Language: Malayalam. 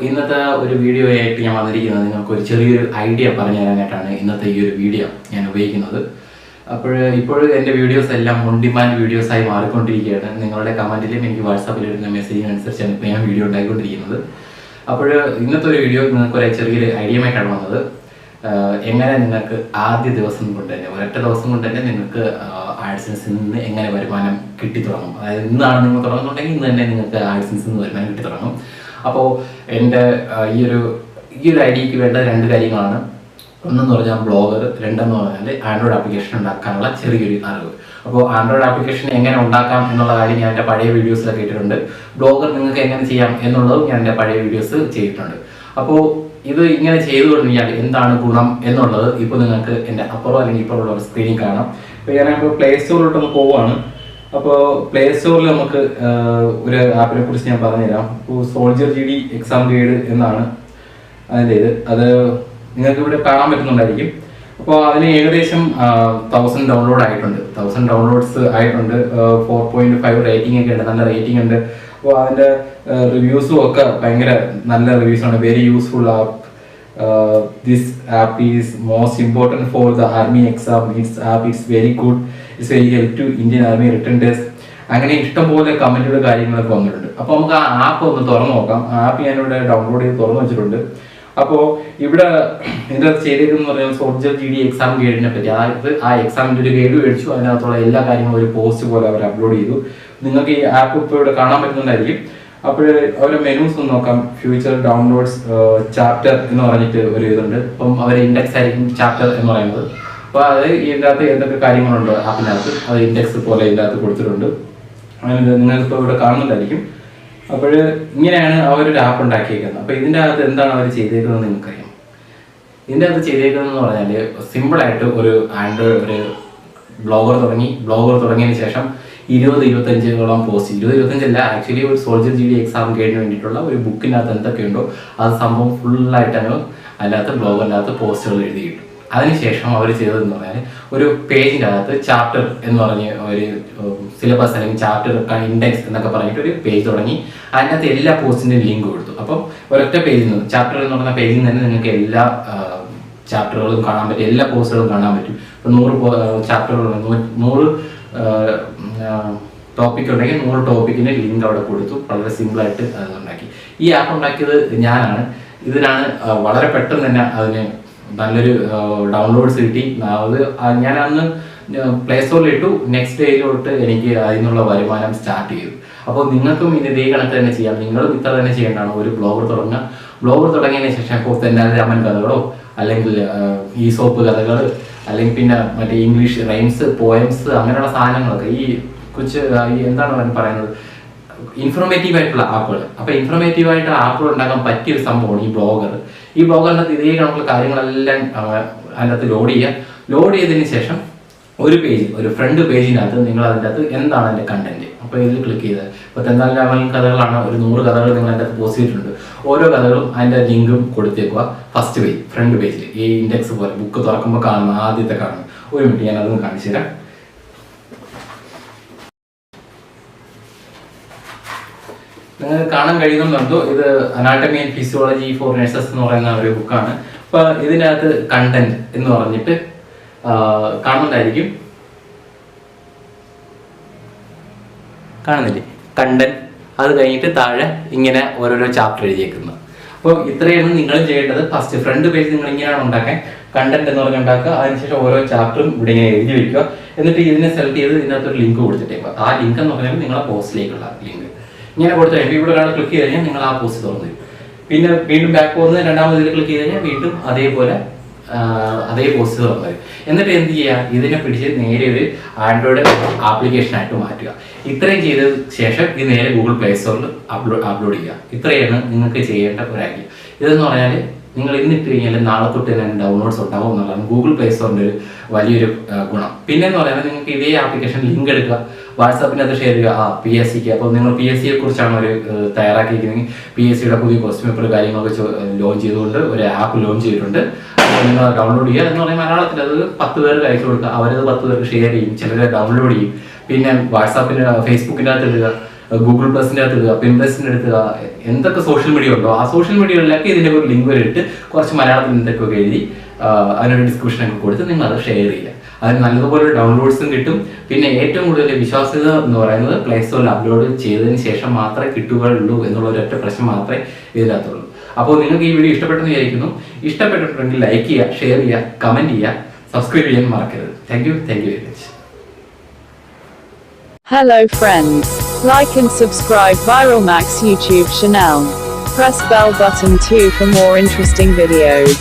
ഇന്നത്തെ ഒരു വീഡിയോ ആയിട്ട് ഞാൻ വന്നിരിക്കുന്നത് നിങ്ങൾക്ക് ഒരു ചെറിയൊരു ഐഡിയ പറഞ്ഞു തരാനായിട്ടാണ് ഇന്നത്തെ ഈ ഒരു വീഡിയോ ഞാൻ ഉപയോഗിക്കുന്നത്. ഇപ്പോഴും എൻ്റെ വീഡിയോസ് എല്ലാം ഓൺ ഡിമാൻഡ് വീഡിയോസായി മാറിക്കൊണ്ടിരിക്കുകയാണ്. നിങ്ങളുടെ കമൻറ്റിലും എനിക്ക് വാട്സാപ്പിൽ വരുന്ന മെസ്സേജിനനുസരിച്ചാണ് ഇപ്പോൾ ഞാൻ വീഡിയോ ഉണ്ടായിക്കൊണ്ടിരിക്കുന്നത്. ഇന്നത്തെ ഒരു വീഡിയോ നിങ്ങൾക്ക് ഒരു ചെറിയൊരു ഐഡിയയുമായിട്ടാണ് വന്നത്. എങ്ങനെ നിങ്ങൾക്ക് ആദ്യ ദിവസം കൊണ്ട് തന്നെ ഒരൊറ്റ ദിവസം കൊണ്ട് തന്നെ നിങ്ങൾക്ക് ആഡ്സൻസിൽ നിന്ന് എങ്ങനെ വരുമാനം കിട്ടിത്തുടങ്ങും. അതായത് ഇന്നാണ് നിങ്ങൾ തുടങ്ങുന്നുണ്ടെങ്കിൽ ഇന്ന് തന്നെ നിങ്ങൾക്ക് ആഡ്സൻസിൽ നിന്ന് വരുമാനം കിട്ടിത്തുടങ്ങും. അപ്പോൾ എൻ്റെ ഈ ഒരു ഐഡിയക്ക് വേണ്ട രണ്ട് കാര്യങ്ങളാണ്. ഒന്നെന്ന് പറഞ്ഞാൽ ബ്ലോഗർ, രണ്ടെന്ന് പറഞ്ഞാൽ ആൻഡ്രോയിഡ് ആപ്ലിക്കേഷൻ ഉണ്ടാക്കാനുള്ള ചെറിയൊരു അറിവ്. അപ്പോൾ ആൻഡ്രോയിഡ് ആപ്ലിക്കേഷൻ എങ്ങനെ ഉണ്ടാക്കാം എന്നുള്ള കാര്യം ഞാൻ എൻ്റെ പഴയ വീഡിയോസിലൊക്കെ ഇട്ടിട്ടുണ്ട്. ബ്ലോഗർ നിങ്ങൾക്ക് എങ്ങനെ ചെയ്യാം എന്നുള്ളതും ഞാൻ എൻ്റെ പഴയ വീഡിയോസ് ചെയ്തിട്ടുണ്ട്. അപ്പോൾ ഇത് ഇങ്ങനെ ചെയ്തു കഴിഞ്ഞാൽ എന്താണ് ഗുണം എന്നുള്ളത് ഇപ്പോൾ നിങ്ങൾക്ക് എൻ്റെ അപ്പുറം അല്ലെങ്കിൽ ഇപ്പുറമുള്ള ഒരു സ്ക്രീനിൽ കാണാം. ഇപ്പോൾ ഞാനിപ്പോൾ പ്ലേ സ്റ്റോറിലോട്ടൊന്ന് പോവുകയാണ്. അപ്പോൾ പ്ലേ സ്റ്റോറിൽ നമുക്ക് ഒരു ആപ്പിനെ കുറിച്ച് ഞാൻ പറഞ്ഞുതരാം. ഇപ്പോൾ സോൾജർ GD എക്സാം ഗൈഡ് എന്നാണ് അതിൻ്റെ അത് നിങ്ങൾക്ക് ഇവിടെ കാണാൻ പറ്റുന്നുണ്ടായിരിക്കും. അപ്പോൾ അതിന് ഏകദേശം 1000 ഡൗൺലോഡ് ആയിട്ടുണ്ട്. 1000 ഡൗൺലോഡ്സ് ആയിട്ടുണ്ട്. 4.5 റേറ്റിംഗ് ഒക്കെ ഉണ്ട്, നല്ല റേറ്റിംഗ് ഉണ്ട്. അപ്പോൾ അതിൻ്റെ റിവ്യൂസും ഒക്കെ ഭയങ്കര നല്ല റിവ്യൂസാണ്. Very useful app. This app is most important for the army exam. It's app it's very good. It's very help to Indian army return test. അങ്ങനെ ഇഷ്ടംപോലെ കമൻറ്റുകൾ കാര്യങ്ങളൊക്കെ വന്നിട്ടുണ്ട്. അപ്പോൾ നമുക്ക് ആ ആപ്പ് ഒന്ന് തുറന്നു നോക്കാം. ആ ആപ്പ് ഞാനിവിടെ ഡൗൺലോഡ് ചെയ്ത് തുറന്നു വെച്ചിട്ടുണ്ട്. അപ്പോൾ ഇവിടെ ഇതിൻ്റെ ചെയ്തേക്കെന്ന് പറഞ്ഞാൽ സോൾജർ GD എക്സാം ഗൈഡിനെ പറ്റി, അതായത് ആ എക്സാമിൻ്റെ ഒരു ഗൈഡ് മേടിച്ചു. അതിനകത്തുള്ള എല്ലാ കാര്യങ്ങളും ഒരു പോസ്റ്റ് പോലെ അവർ അപ്ലോഡ് ചെയ്തു. നിങ്ങൾക്ക് ഈ ആപ്പ് ഇപ്പോൾ ഇവിടെ കാണാൻ പറ്റുന്നുണ്ടായിരിക്കും. അപ്പോൾ അവരുടെ മെനൂസ് ഒന്ന് നോക്കാം. ഫ്യൂച്ചർ ഡൗൺലോഡ്സ് ചാപ്റ്റർ എന്ന് പറഞ്ഞിട്ട് ഒരു ഇതുണ്ട്. അപ്പം അവരെ ഇൻഡെക്സ് ആയിരിക്കും ചാപ്റ്റർ എന്ന് പറയുന്നത്. അപ്പോൾ അത് ഇതിൻ്റെ അകത്ത് എന്തൊക്കെ കാര്യങ്ങളുണ്ട് ആപ്പിനകത്ത് അത് ഇൻഡെക്സ് പോലെ ഇതിൻ്റെ അകത്ത് കൊടുത്തിട്ടുണ്ട്. അങ്ങനെ നിങ്ങളിപ്പോൾ ഇവിടെ കാണുന്നുണ്ടായിരിക്കും. അപ്പോൾ ഇങ്ങനെയാണ് അവരൊരു ആപ്പ് ഉണ്ടാക്കിയേക്കുന്നത്. അപ്പോൾ ഇതിൻ്റെ അകത്ത് എന്താണ് അവർ ചെയ്തേക്കുന്നത് നിങ്ങൾക്കറിയാം. ഇതിൻ്റെ അകത്ത് ചെയ്തേക്കുന്നതെന്ന് പറഞ്ഞാൽ സിമ്പിളായിട്ട് ഒരു ആൻഡ്രോയിഡ് ഒരു ബ്ലോഗർ തുടങ്ങിയതിന് ശേഷം 20-25 പോസ്റ്റ്, 20-25 ആക്ച്വലി ഒരു സോൾജർ GD എക്സാം ഗൈഡിന് വേണ്ടിയിട്ടുള്ള ഒരു ബുക്കിനകത്ത് എന്തൊക്കെയുണ്ടോ അത് സംഭവം ഫുള്ളായിട്ടാണ് അതിനകത്ത് ബ്ലോഗറിൻ്റെ അകത്ത് പോസ്റ്റുകൾ എഴുതിയിട്ടു. അതിനുശേഷം അവർ ചെയ്തതെന്ന് പറഞ്ഞാൽ ഒരു പേജിൻ്റെ അകത്ത് ചാപ്റ്റർ എന്ന് പറഞ്ഞ് ഒരു സിലബസ് അല്ലെങ്കിൽ ചാപ്റ്റർ ഇൻഡെക്സ് എന്നൊക്കെ പറഞ്ഞിട്ട് ഒരു പേജ് തുടങ്ങി. അതിനകത്ത് എല്ലാ പോസ്റ്റിൻ്റെയും ലിങ്ക് കൊടുത്തു. അപ്പം ഒരൊറ്റ പേജിൽ നിന്ന് ചാപ്റ്റർ എന്ന് പറഞ്ഞ പേജിൽ നിന്ന് തന്നെ നിങ്ങൾക്ക് എല്ലാ ചാപ്റ്ററുകളും കാണാൻ പറ്റും, എല്ലാ പോസ്റ്റുകളും കാണാൻ പറ്റും. ഇപ്പം 100 ചാപ്റ്ററുകൾ 100 ടോപ്പിക് ഉണ്ടെങ്കിൽ 100 ടോപ്പിക്കിൻ്റെ ലിങ്ക് അവിടെ കൊടുത്തു. വളരെ സിമ്പിളായിട്ട് അത് ഉണ്ടാക്കി. ഈ ആപ്പ് ഉണ്ടാക്കിയത് ഞാനാണ്. ഇതിനാണ് വളരെ പെട്ടെന്ന് തന്നെ അതിന് നല്ലൊരു ഡൗൺലോഡ്സ് കിട്ടി. അത് ഞാൻ അന്ന് പ്ലേ സ്റ്റോറിൽ ഇട്ടു. നെക്സ്റ്റ് ഡേയിലോട്ട് എനിക്ക് അതിനുള്ള വരുമാനം സ്റ്റാർട്ട് ചെയ്തു. അപ്പോൾ നിങ്ങൾക്കും ഇതേ കണക്ക് തന്നെ ചെയ്യാം. നിങ്ങളും ഇത്ര തന്നെ ചെയ്യേണ്ടതാണ്. ഒരു ബ്ലോഗർ തുടങ്ങിയതിന് ശേഷം ഇപ്പോൾ തെന്നാലിരാമൻ കഥകളോ അല്ലെങ്കിൽ ഈസോപ്പ് കഥകൾ അല്ലെങ്കിൽ പിന്നെ മറ്റേ ഇംഗ്ലീഷ് റൈംസ്, പോയംസ് അങ്ങനെയുള്ള സാധനങ്ങളൊക്കെ ഈ എന്താണ് പറയുന്നത് ഇൻഫോർമേറ്റീവ് ആയിട്ടുള്ള ആപ്പുകൾ. അപ്പോൾ ഇൻഫോർമേറ്റീവ് ആയിട്ടുള്ള ആപ്പുകൾ ഉണ്ടാക്കാൻ പറ്റിയൊരു സംഭവമാണ് ഈ ബ്ലോഗർ. ഈ ബ്ലോഗറിനകത്ത് ഇതേ കണക്കുള്ള കാര്യങ്ങളെല്ലാം അതിനകത്ത് ലോഡ് ചെയ്തതിന് ശേഷം ഒരു ഫ്രണ്ട് പേജിനകത്ത് നിങ്ങൾ അതിൻ്റെ അകത്ത് എന്താണ് അതിൻ്റെ കണ്ടന്റ്. അപ്പോൾ ഇതിൽ ക്ലിക്ക് ചെയ്ത് ഇപ്പോൾ തെന്നാലിരാമൻ കഥകളാണ്, ഒരു 100 കഥകൾ നിങ്ങൾ അതിൻ്റെ അകത്ത് പോസ്റ്റ് ചെയ്തിട്ടുണ്ട്. ഓരോ കഥകളും അതിൻ്റെ ലിങ്കും കൊടുത്തേക്കുക. ഫസ്റ്റ് പേജ് ഫ്രണ്ട് പേജിൽ ഈ ഇൻഡെക്സ് പോലെ ബുക്ക് തുറക്കുമ്പോൾ കാണുന്ന ആദ്യത്തെ കാണുന്നു. ഒരു മിനിറ്റ് ഞാൻ അതൊന്ന് കാണിച്ചു തരാം. നിങ്ങൾക്ക് കാണാൻ കഴിയുന്നുണ്ടോ? ഇത് anatomy and physiology for nurses എന്ന് പറയുന്ന ഒരു ബുക്കാണ്. അപ്പോൾ ഇതിനകത്ത് കണ്ടന്റ് എന്ന് പറഞ്ഞിട്ട് കാണുന്നുണ്ടായിരിക്കും. കാണുന്നില്ലേ കണ്ടന്റ്? അത് കഴിഞ്ഞിട്ട് താഴെ ഇങ്ങനെ ഓരോരോ ചാപ്റ്റർ എഴുതിയേക്കുന്നത്. അപ്പോൾ ഇത്രയാണ് നിങ്ങൾ ചെയ്യേണ്ടത്. ഫസ്റ്റ് ഫ്രണ്ട് പേജ് നിങ്ങൾ ഇങ്ങനെയാണ് ഉണ്ടാക്കാൻ കണ്ടന്റ് എന്ന് പറഞ്ഞ് ഉണ്ടാക്കുക. അതിനുശേഷം ഓരോ ചാപ്റ്ററും ഇവിടെ ഇങ്ങനെ എഴുതി വയ്ക്കുക. എന്നിട്ട് ഇതിനെ സെലക്ട് ചെയ്ത് ഇതിനകത്തൊരു ലിങ്ക് കൊടുത്തിട്ടേക്കുക. ആ ലിങ്ക് എന്ന് പറഞ്ഞാൽ നിങ്ങളുടെ പോസ്റ്റിലേക്കുള്ള ലിങ്ക് ഇങ്ങനെ കൊടുത്തു കഴിഞ്ഞാൽ ഇവിടെ ഒരാൾ ക്ലിക്ക് ചെയ്ത് കഴിഞ്ഞാൽ നിങ്ങൾ ആ പോസ്റ്റ് തുറന്നു തരും. പിന്നെ വീണ്ടും ബാക്ക് പോകുന്നത് രണ്ടാമത് ഇതിൽ ക്ലിക്ക് ചെയ്ത് കഴിഞ്ഞാൽ വീണ്ടും അതേ പോസ്റ്റ് തുറന്നു തരും. എന്നിട്ട് എന്ത് ചെയ്യുക? ഇതിനെ പിടിച്ച് നേരെ ഒരു ആൻഡ്രോയിഡ് ആപ്ലിക്കേഷനായിട്ട് മാറ്റുക. ഇത്രയും ചെയ്ത ശേഷം ഇത് നേരെ ഗൂഗിൾ പ്ലേ സ്റ്റോറിൽ അപ്ലോഡ് ചെയ്യുക. ഇത്രയാണ് നിങ്ങൾക്ക് ചെയ്യേണ്ട ഒരു ഐഡിയ. ഇതെന്ന് പറഞ്ഞാൽ നിങ്ങൾ ഇന്നിട്ട് കഴിഞ്ഞാൽ നാളെ തൊട്ട് തന്നെ ഡൗൺലോഡ്സ് ഉണ്ടാവും എന്നുള്ളതാണ് ഗൂഗിൾ പ്ലേ സ്റ്റോറിൻ്റെ ഒരു വലിയൊരു ഗുണം. പിന്നെ എന്ന് പറയുന്നത് നിങ്ങൾക്ക് ഇതേ ആപ്ലിക്കേഷൻ ലിങ്ക് എടുക്കുക, വാട്സാപ്പിനകത്ത് ഷെയർ ചെയ്യുക. PSCക്ക് അപ്പോൾ നിങ്ങൾ PSCയെ കുറിച്ചാണ് ഒരു തയ്യാറാക്കിയിരിക്കുന്നത്. PSCയുടെ പുതിയ ക്വസ്റ്റ്യൻ പേപ്പർ കാര്യങ്ങളൊക്കെ ലോഞ്ച് ചെയ്തുകൊണ്ട് ഒരു ആപ്പ് ലോഞ്ച് ചെയ്തിട്ടുണ്ട്. അപ്പോൾ നിങ്ങൾ ഡൗൺലോഡ് ചെയ്യുക എന്ന് പറയുന്നത് മലയാളത്തിൽ അത് 10 പേർക്ക് അയച്ചു കൊടുക്കുക. അവരത് 10 പേർക്ക് ഷെയർ ചെയ്യും, ചിലർ ഡൗൺലോഡ് ചെയ്യും. പിന്നെ വാട്സാപ്പിന് ഫേസ്ബുക്കിൻ്റെ അകത്ത് ഇടുക, ഗൂഗിൾ പ്ലസിൻ്റെ അകത്ത് ഇടുക, പിൻട്രസ്റ്റിൻ്റെ അടുത്ത് എന്തൊക്കെ സോഷ്യൽ മീഡിയ ഉണ്ടോ ആ സോഷ്യൽ മീഡിയകളിലൊക്കെ ഇതിൻ്റെ ഒരു ലിങ്ക് വരെ ഇട്ട് കുറച്ച് മലയാളത്തിൽ എന്തൊക്കെ എഴുതി അതിനൊരു ഡിസ്ക്രിപ്ഷനൊക്കെ കൊടുത്ത് നിങ്ങൾ അത് ഷെയർ ചെയ്യുക. അതിന് നല്ലതുപോലെ ഡൗൺലോഡ്സും കിട്ടും. പിന്നെ ഏറ്റവും കൂടുതൽ വിശ്വാസ്യത എന്ന് പറയുന്നത് പ്ലേ സ്റ്റോറിൽ അപ്ലോഡ് ചെയ്തതിന് ശേഷം മാത്രമേ കിട്ടുകയുള്ളൂ എന്നുള്ള ഒരൊറ്റ പ്രശ്നം മാത്രമേ ഇതിനകത്തുള്ളൂ. അപ്പോൾ നിങ്ങൾക്ക് ഈ വീഡിയോ ഇഷ്ടപ്പെട്ടെന്ന് വിചാരിക്കുന്നു. ഇഷ്ടപ്പെട്ടിട്ടുണ്ടെങ്കിൽ ലൈക്ക് ചെയ്യുക, ഷെയർ ചെയ്യുക, കമൻറ്റ് ചെയ്യുക, സബ്സ്ക്രൈബ് ചെയ്യാൻ മറക്കരുത്. Thank you very much. Hello friends. Like and subscribe Viral Max YouTube channel. Press bell button too for more interesting videos.